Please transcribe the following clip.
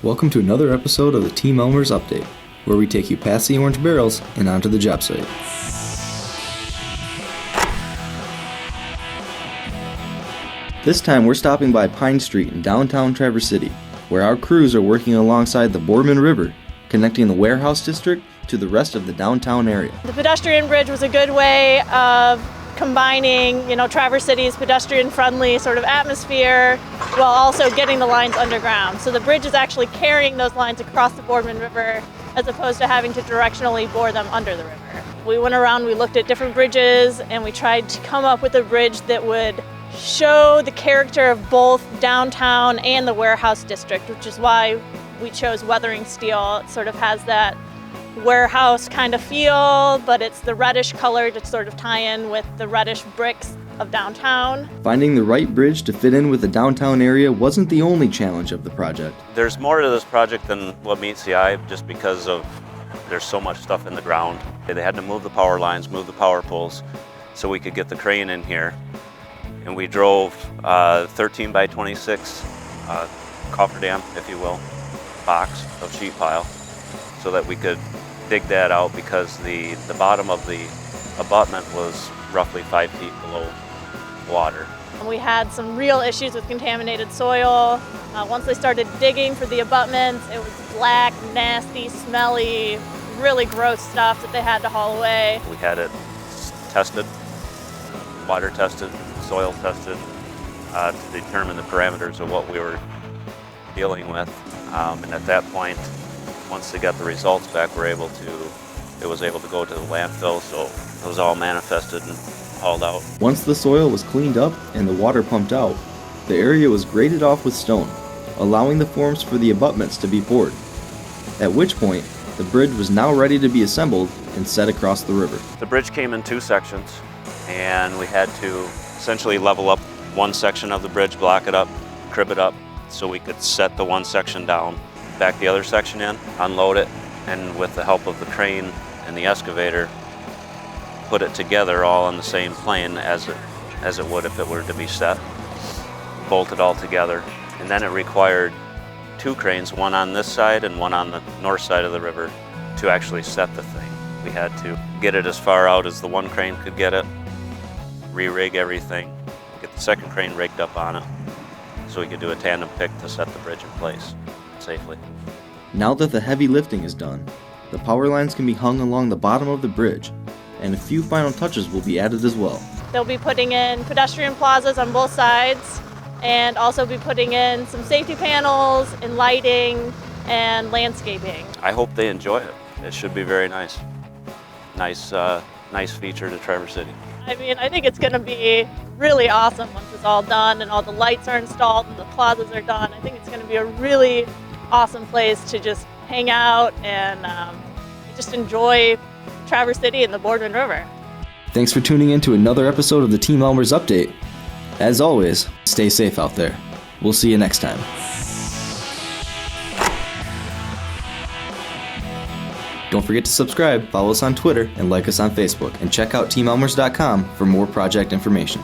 Welcome to another episode of the Team Elmers Update, where we take you past the orange barrels and onto the job site. This time we're stopping by Pine Street in downtown Traverse City, where our crews are working alongside the Boardman River, connecting the warehouse district to the rest of the downtown area. The pedestrian bridge was a good way of combining, Traverse City's pedestrian-friendly sort of atmosphere while also getting the lines underground. So the bridge is actually carrying those lines across the Boardman River as opposed to having to directionally bore them under the river. We went around, we looked at different bridges, and we tried to come up with a bridge that would show the character of both downtown and the warehouse district, which is why we chose weathering steel. It sort of has that warehouse kind of feel, but it's the reddish color to sort of tie in with the reddish bricks of downtown. Finding the right bridge to fit in with the downtown area wasn't the only challenge of the project. There's more to this project than what meets the eye, just because of there's so much stuff in the ground. They had to move the power lines, move the power poles, so we could get the crane in here. And we drove 13 by 26 cofferdam, if you will, box of sheet pile, so that we could dig that out, because the bottom of the abutment was roughly 5 feet below water. We had some real issues with contaminated soil. Once they started digging for the abutments, it was black, nasty, smelly, really gross stuff that they had to haul away. We had it tested, water tested, soil tested, to determine the parameters of what we were dealing with. And at that point, once they got the results back, it was able to go to the landfill, so it was all manifested and hauled out. Once the soil was cleaned up and the water pumped out, the area was graded off with stone, allowing the forms for the abutments to be poured. At which point, the bridge was now ready to be assembled and set across the river. The bridge came in 2 sections, and we had to essentially level up one section of the bridge, block it up, crib it up, so we could set the one section down, back the other section in, unload it, and with the help of the crane and the excavator, put it together all on the same plane as it would if it were to be set, bolt it all together. And then it required 2 cranes, one on this side and one on the north side of the river, to actually set the thing. We had to get it as far out as the one crane could get it, re-rig everything, get the second crane rigged up on it, so we could do a tandem pick to set the bridge in place safely. Now that the heavy lifting is done, the power lines can be hung along the bottom of the bridge, and a few final touches will be added as well. They'll be putting in pedestrian plazas on both sides, and also be putting in some safety panels and lighting and landscaping. I hope they enjoy it. It should be very nice. Nice feature to Traverse City. I think it's going to be really awesome once it's all done and all the lights are installed and the plazas are done. I think it's going to be a really awesome place to just hang out and just enjoy Traverse City and the Boardman River. Thanks for tuning in to another episode of the Team Elmers Update. As always, stay safe out there. We'll see you next time. Don't forget to subscribe, follow us on Twitter, and like us on Facebook, and check out teamelmers.com for more project information.